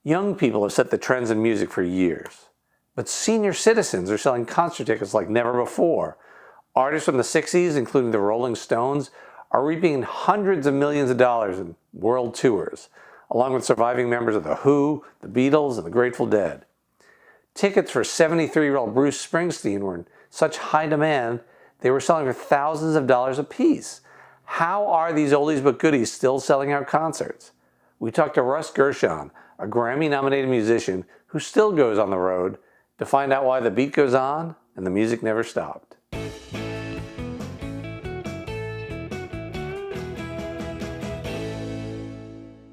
Young people have set the trends in music for years, but senior citizens are selling concert tickets like never before. Artists from the 60s, including the Rolling Stones, are reaping hundreds of millions of dollars in world tours, along with surviving members of The Who, the Beatles, and the Grateful Dead. Tickets for 73-year-old Bruce Springsteen were in such high demand, they were selling for thousands of dollars apiece. How are these oldies but goodies still selling out concerts? We talked to Russ Gershon, a Grammy-nominated musician who still goes on the road, to find out why the beat goes on and the music never stopped.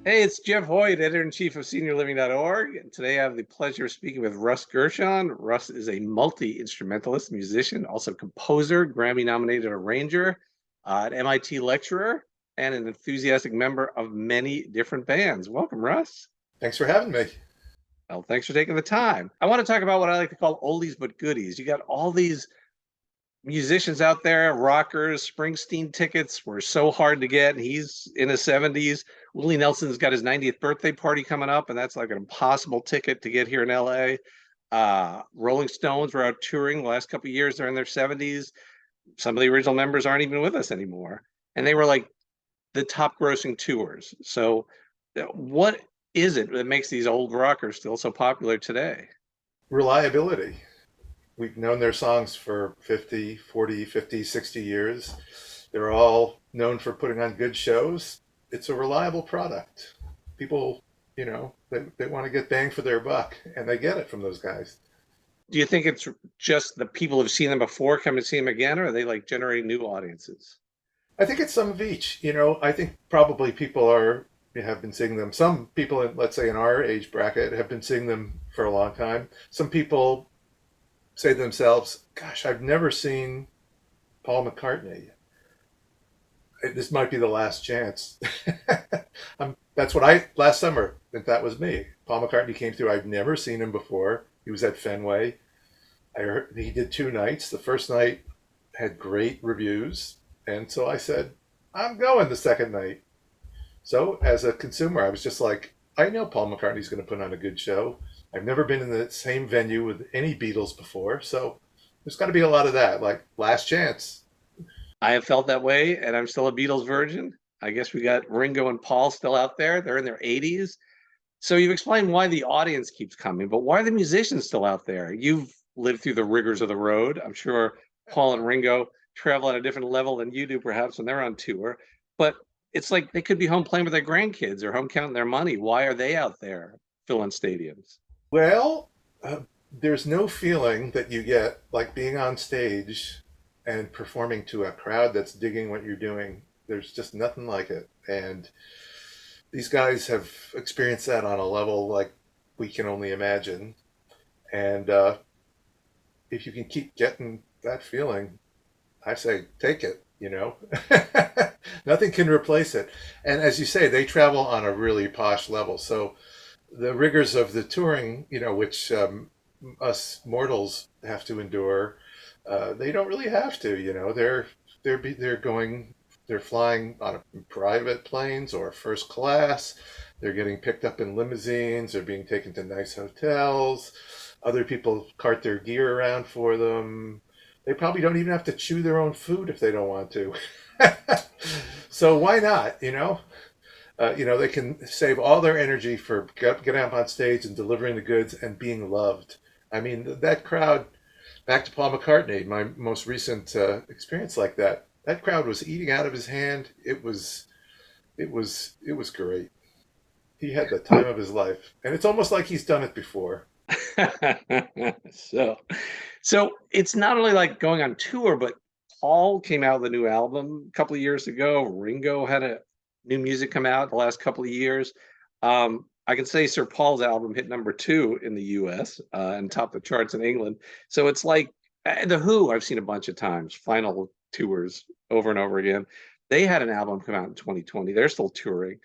Hey, it's Jeff Hoyt, editor-in-chief of SeniorLiving.Org, and today I have the pleasure of speaking with Russ Gershon. Russ is a multi-instrumentalist musician, also composer, Grammy-nominated arranger, an MIT lecturer, and an enthusiastic member of many different bands. Welcome, Russ. Thanks for having me. Well, thanks for taking the time. I want to talk about what I like to call oldies but goodies. You got all these musicians out there, rockers. Springsteen tickets were so hard to get. He's in his 70s. Willie Nelson's got his 90th birthday party coming up, and that's like an impossible ticket to get here in LA. Rolling Stones were out touring the last couple of years. They're in their 70s. Some of the original members aren't even with us anymore. And they were like the top grossing tours. So what is it that makes these old rockers still so popular today? Reliability. We've known their songs for 50, 40, 50, 60 years. They're all known for putting on good shows. It's a reliable product. People, they want to get bang for their buck, and they get it from those guys. Do you think it's just the people who've seen them before come to see them again, or are they like generating new audiences? I think it's some of each. I think probably people have been seeing them. Some people, let's say in our age bracket, have been seeing them for a long time. Some people say to themselves, gosh, I've never seen Paul McCartney. This might be the last chance. That's what last summer, that was me. Paul McCartney came through. I'd never seen him before. He was at Fenway. I heard he did 2 nights. The first night had great reviews. And so I said, I'm going the second night. So as a consumer, I was just like, I know Paul McCartney's going to put on a good show. I've never been in the same venue with any Beatles before, so there's got to be a lot of that, like last chance. I have felt that way, and I'm still a Beatles virgin. I guess we got Ringo and Paul still out there. They're in their 80s. So you've explained why the audience keeps coming, but why are the musicians still out there? You've lived through the rigors of the road. I'm sure Paul and Ringo travel at a different level than you do, perhaps, when they're on tour. But it's like they could be home playing with their grandkids or home counting their money. Why are they out there filling stadiums? Well, there's no feeling that you get like being on stage and performing to a crowd that's digging what you're doing. There's just nothing like it. And these guys have experienced that on a level like we can only imagine. And if you can keep getting that feeling, I say take it, Nothing can replace it. And as you say, they travel on a really posh level. So the rigors of the touring, which us mortals have to endure, they don't really have to. They're flying on private planes or first class. They're getting picked up in limousines. They're being taken to nice hotels. Other people cart their gear around for them. They probably don't even have to chew their own food if they don't want to. So why not? They can save all their energy for getting up on stage and delivering the goods and being loved. I mean, that crowd, back to Paul McCartney, my most recent experience like that crowd was eating out of his hand. It was great. He had the time of his life. And it's almost like he's done it before. So it's not only like going on tour, but Paul came out with a new album a couple of years ago. Ringo had a new music come out the last couple of years. I can say Sir Paul's album hit number 2 in the US and topped the charts in England. So it's like The Who I've seen a bunch of times, final tours over and over again. They had an album come out in 2020. They're still touring.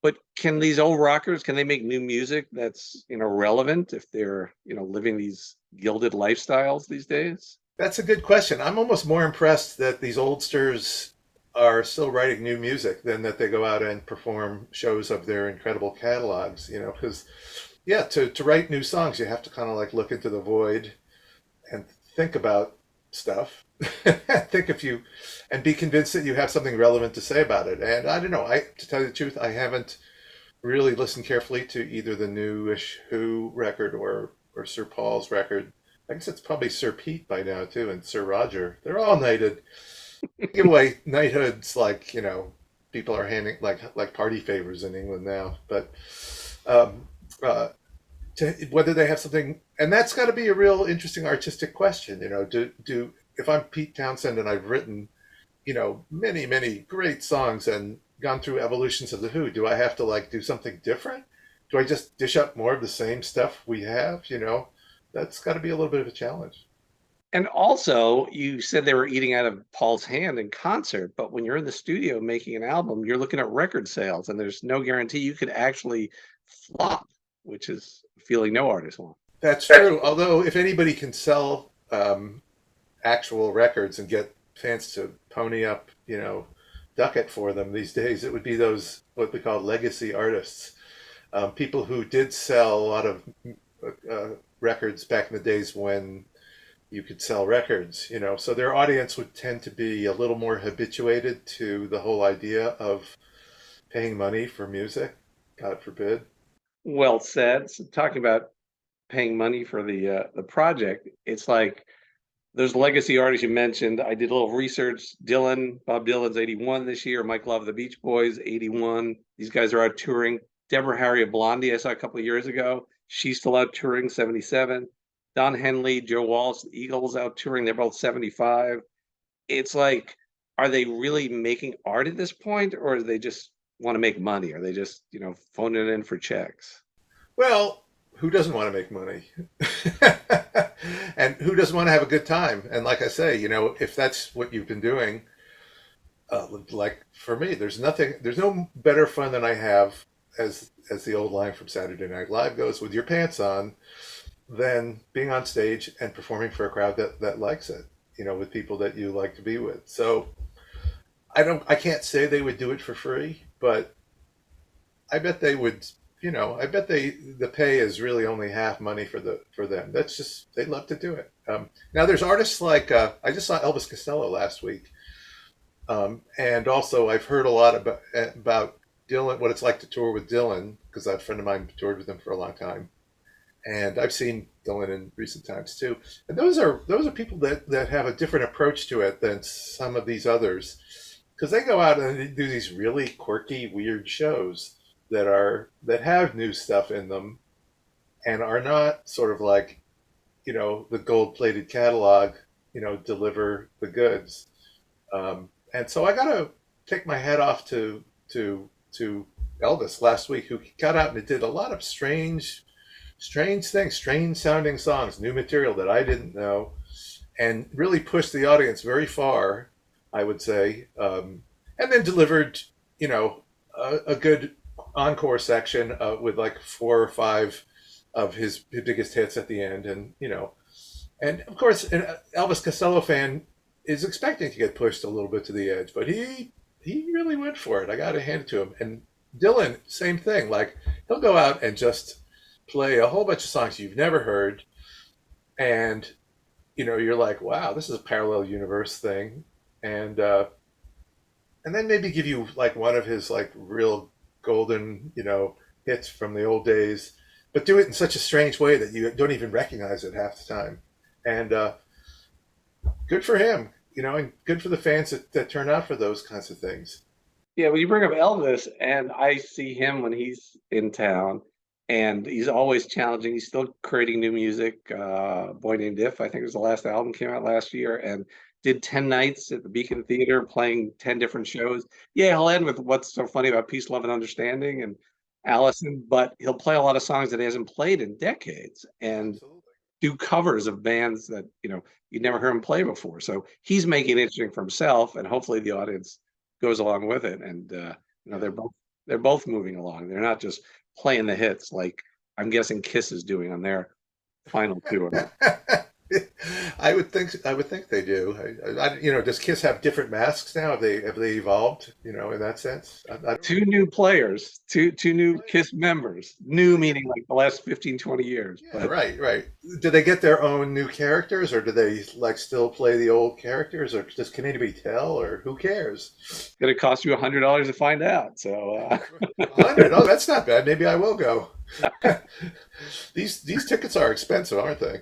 But can these old rockers, can they make new music that's, relevant if they're, living these gilded lifestyles these days? That's a good question. I'm almost more impressed that these oldsters are still writing new music than that they go out and perform shows of their incredible catalogs, because Yeah, to write new songs, you have to kind of like look into the void and think about stuff. Think if you, and be convinced that you have something relevant to say about it. And I don't know. To tell you the truth, I haven't really listened carefully to either the newish Who record or Sir Paul's record. I guess it's probably Sir Pete by now too, and Sir Roger. They're all knighted. Give away knighthoods like people are handing like party favors in England now. But um, uh, whether they have something, and that's got to be a real interesting artistic question. Do if I'm Pete Townsend and I've written many great songs and gone through evolutions of the Who, do I have to like do something different? Do I just dish up more of the same stuff we have? That's got to be a little bit of a challenge. And also, you said they were eating out of Paul's hand in concert, but when you're in the studio making an album, you're looking at record sales, and there's no guarantee you could actually flop, which is a feeling no artist wants. That's true. Although, if anybody can sell actual records and get fans to pony up, ducat for them these days, it would be those what we call legacy artists, people who did sell a lot of records back in the days when you could sell records. So their audience would tend to be a little more habituated to the whole idea of paying money for music. God forbid. Well said. So talking about paying money for the project, it's like those legacy artists you mentioned. I did a little research. Bob Dylan's 81 this year. Mike Love, the Beach Boys, 81. These guys are out touring. Deborah Harry of Blondie, I saw a couple of years ago. She's still out touring, 77. Don Henley, Joe Walsh, the Eagles out touring. They're both 75. It's like, are they really making art at this point, or do they just want to make money? Are they just, phoning it in for checks? Well, who doesn't want to make money? And who doesn't want to have a good time? And like I say, if that's what you've been doing, like for me, there's no better fun than I have, as the old line from Saturday Night Live goes, with your pants on, than being on stage and performing for a crowd that likes it, with people that you like to be with. So I can't say they would do it for free, but I bet they would. I bet the pay is really only half money for them. That's just, they love to do it. Now there's artists like I just saw Elvis Costello last week, and also I've heard a lot about Dylan, what it's like to tour with Dylan, because a friend of mine toured with him for a long time, and I've seen Dylan in recent times too. And those are people that have a different approach to it than some of these others, because they go out and they do these really quirky, weird shows that have new stuff in them and are not sort of like, the gold-plated catalog, deliver the goods. And so I got to take my hat off to Elvis last week, who got out and did a lot of strange things, strange sounding songs, new material that I didn't know, and really pushed the audience very far, I would say, and then delivered, a good encore section with like 4 or 5 of his biggest hits at the end, and of course, an Elvis Costello fan is expecting to get pushed a little bit to the edge, but he really went for it. I got to hand it to him. And Dylan, same thing. Like, he'll go out and just play a whole bunch of songs you've never heard, and you're like, wow, this is a parallel universe thing, and then maybe give you like one of his like real golden hits from the old days, but do it in such a strange way that you don't even recognize it half the time. And good for him, and good for the fans that turn out for those kinds of things. Yeah, well, you bring up Elvis, and I see him when he's in town, and he's always challenging. He's still creating new music. Boy Named If, I think it was the last album, came out last year, and did 10 nights at the Beacon Theater, playing 10 different shows. Yeah, he'll end with What's So Funny About Peace, Love, and Understanding and Allison, but he'll play a lot of songs that he hasn't played in decades and Absolutely. do covers of bands that, you'd never heard him play before. So he's making it interesting for himself, and hopefully the audience goes along with it. And Yeah. they're both moving along. They're not just playing the hits like I'm guessing Kiss is doing on their final tour. I would think they do. Does Kiss have different masks now? Have they evolved? In that sense, I don't know. Two new players, two new KISS members. New meaning like the last 15, 20 years. Yeah, But right, right. Do they get their own new characters, or do they like still play the old characters, or can anybody tell, or who cares? it's going to cost you $100 to find out. So 100. Oh, that's not bad. Maybe I will go. These tickets are expensive, aren't they?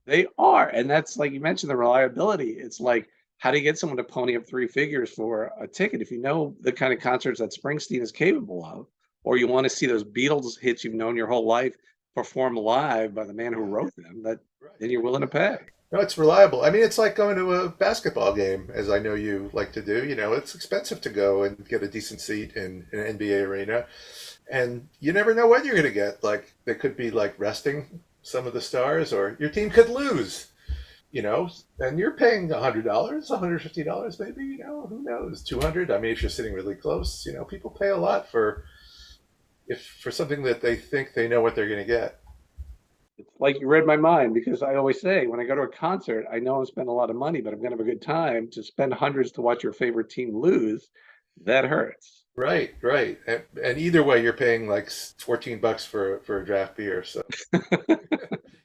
they are. And that's like you mentioned, the reliability. It's like, how do you get someone to pony up three figures for a ticket if you know the kind of concerts that Springsteen is capable of, or you want to see those Beatles hits you've known your whole life performed live by the man who wrote them, that Right. then you're willing to pay. No, it's reliable. I mean, it's like going to a basketball game, as I know you like to do. It's expensive to go and get a decent seat in an NBA arena, and you never know what you're going to get. Like, they could be like resting some of the stars, or your team could lose. And you're paying $100, $150 maybe. Who knows? 200. I mean, if you're sitting really close, people pay a lot for something that they think they know what they're going to get. It's like you read my mind, because I always say when I go to a concert, I know I'm spending a lot of money, but I'm going to have a good time. To spend hundreds to watch your favorite team lose, that hurts. Right, right. And either way, you're paying like $14 for a draft beer. So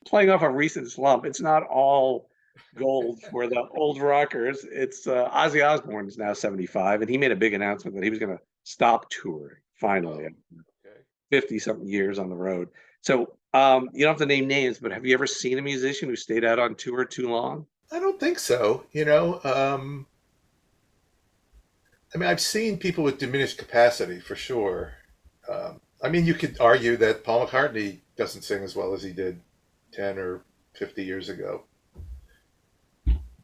Playing off a recent slump, it's not all gold for the old rockers. It's Ozzy Osbourne is now 75, and he made a big announcement that he was going to stop touring finally, oh, at okay. 50 something years on the road. So you don't have to name names, but have you ever seen a musician who stayed out on tour too long? I don't think so. I mean, I've seen people with diminished capacity for sure. I mean, you could argue that Paul McCartney doesn't sing as well as he did 10 or 50 years ago.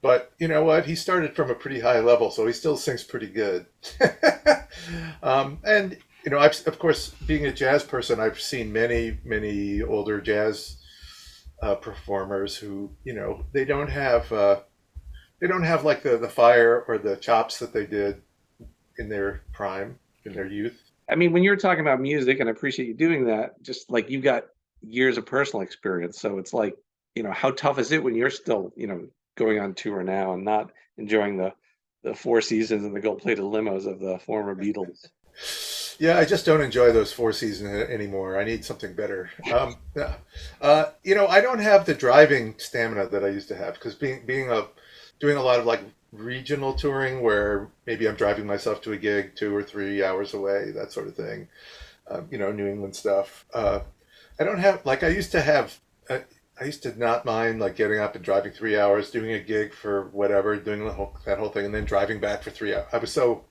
But you know what? He started from a pretty high level, so he still sings pretty good. And of course, being a jazz person, I've seen many, many older jazz performers who, they don't have like the fire or the chops that they did in their prime, in their youth. I mean, when you're talking about music, and I appreciate you doing that, just like you've got years of personal experience. So it's like, how tough is it when you're still, going on tour now and not enjoying the Four Seasons and the gold-plated limos of the former Beatles? Yeah, I just don't enjoy those Four Seasons anymore. I need something better. Yeah. I don't have the driving stamina that I used to have because doing a lot of like regional touring where maybe I'm driving myself to a gig 2 or 3 hours away, that sort of thing. New England stuff. I don't have like I used to have. I used to not mind like getting up and driving 3 hours, doing a gig for whatever, doing that whole thing, and then driving back for 3 hours. I was so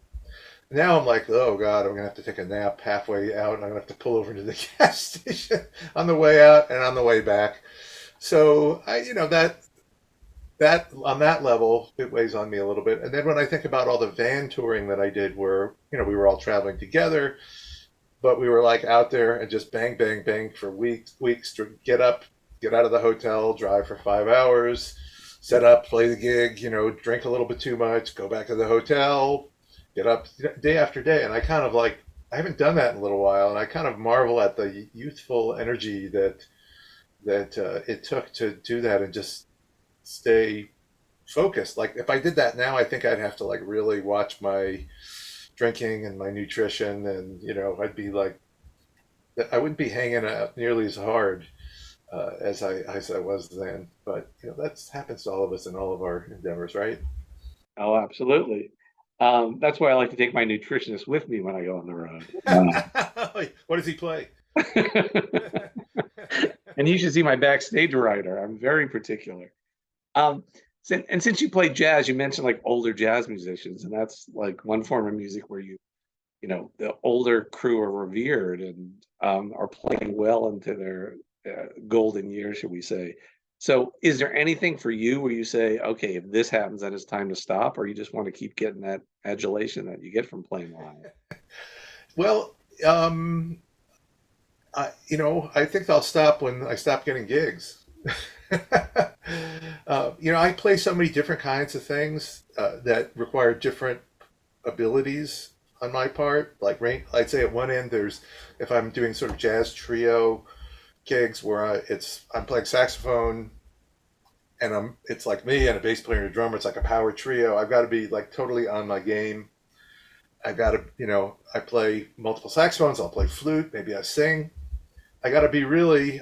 now I'm like, oh God, I'm gonna have to take a nap halfway out, and I'm gonna have to pull over to the gas station on the way out and on the way back. So that on that level, it weighs on me a little bit. And then when I think about all the van touring that I did, where we were all traveling together, but we were like out there and just bang, bang, bang for weeks to get up, get out of the hotel, drive for 5 hours, set up, play the gig, drink a little bit too much, go back to the hotel, get up day after day. And I kind of like, I haven't done that in a little while. And I kind of marvel at the youthful energy that it took to do that and just stay focused. Like if I did that now, I think I'd have to like really watch my drinking and my nutrition, and I'd be like, I wouldn't be hanging out nearly as hard as I was then. But that happens to all of us in all of our endeavors, right? Oh, absolutely. That's why I like to take my nutritionist with me when I go on the road. What does he play? And you should see my backstage writer. I'm very particular. Since you play jazz, you mentioned like older jazz musicians, and that's like one form of music where the older crew are revered and are playing well into their golden years, should we say. So is there anything for you where you say, okay, if this happens, then it's time to stop, or you just want to keep getting that adulation that you get from playing live? Well, I think I'll stop when I stop getting gigs. I play so many different kinds of things that require different abilities on my part. Like, I'd say at one end, if I'm doing sort of jazz trio gigs where I'm playing saxophone and it's like me and a bass player and a drummer. It's like a power trio. I've got to be like totally on my game. I've got to, I play multiple saxophones. I'll play flute. Maybe I sing. I got to be really,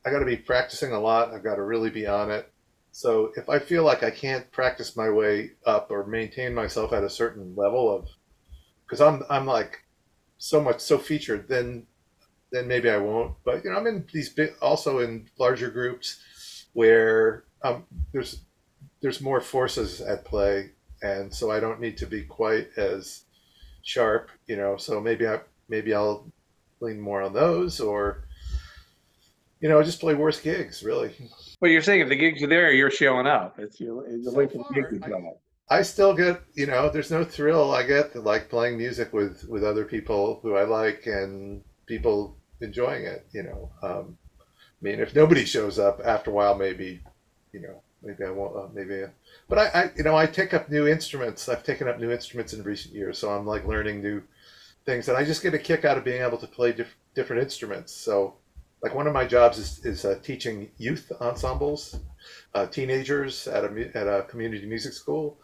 I got to be practicing a lot. I've got to really be on it. So if I feel like I can't practice my way up or maintain myself at a certain level of, because I'm like so featured, then maybe I won't. But I'm in these big, also in larger groups where there's there's more forces at play, and so I don't need to be quite as sharp. So maybe I'll lean more on those, or just play worse gigs. Really, Well, you're saying if the gigs are there, you're showing up. You're so waiting for the gig far to come up. I still get, there's no thrill I get like playing music with other people who I like and people enjoying it. I mean, if nobody shows up after a while, maybe I won't. But I take up new instruments. I've taken up new instruments in recent years, so I'm like learning new things, and I just get a kick out of being able to play different instruments. So, like one of my jobs is teaching youth ensembles, teenagers at a community music school,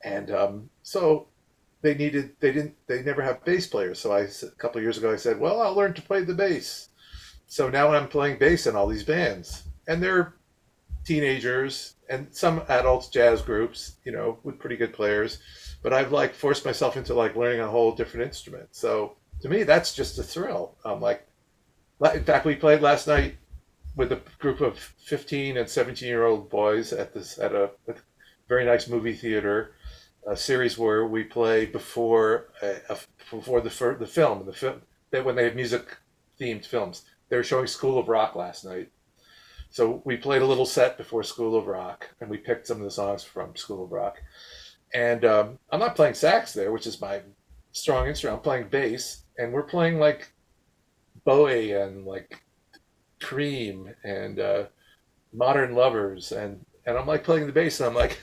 and so they never have bass players. So a couple of years ago I said, well, I'll learn to play the bass. So now I'm playing bass in all these bands, and they're teenagers and some adult jazz groups, with pretty good players. But I've like forced myself into like learning a whole different instrument. So to me, that's just a thrill. In fact, we played last night with a group of 15 and 17-year-old boys at a very nice movie theater, a series where we play before the film. When they have music themed films. They were showing School of Rock last night. So we played a little set before School of Rock, and we picked some of the songs from School of Rock. And I'm not playing sax there, which is my strong instrument. I'm playing bass, and we're playing like Bowie and like Cream and Modern Lovers, and I'm like playing the bass, and I'm like,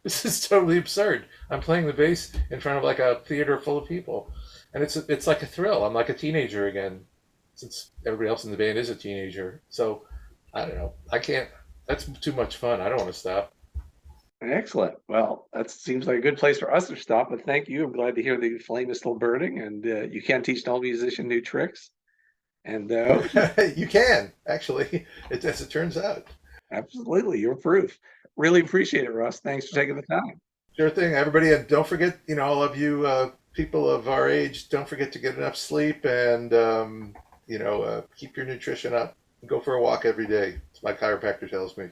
this is totally absurd. I'm playing the bass in front of like a theater full of people, and it's like a thrill. I'm like a teenager again, since everybody else in the band is a teenager. So I don't know. I can't. That's too much fun. I don't want to stop. Excellent. Well, that seems like a good place for us to stop. But thank you. I'm glad to hear the flame is still burning, and you can't teach an old musician new tricks. And You can actually, as it turns out. absolutely, you're proof. Really appreciate it, Russ. Thanks for taking the time. Sure thing, everybody, and don't forget, all of you people of our age, don't forget to get enough sleep and keep your nutrition up. Go for a walk every day. As my chiropractor tells me.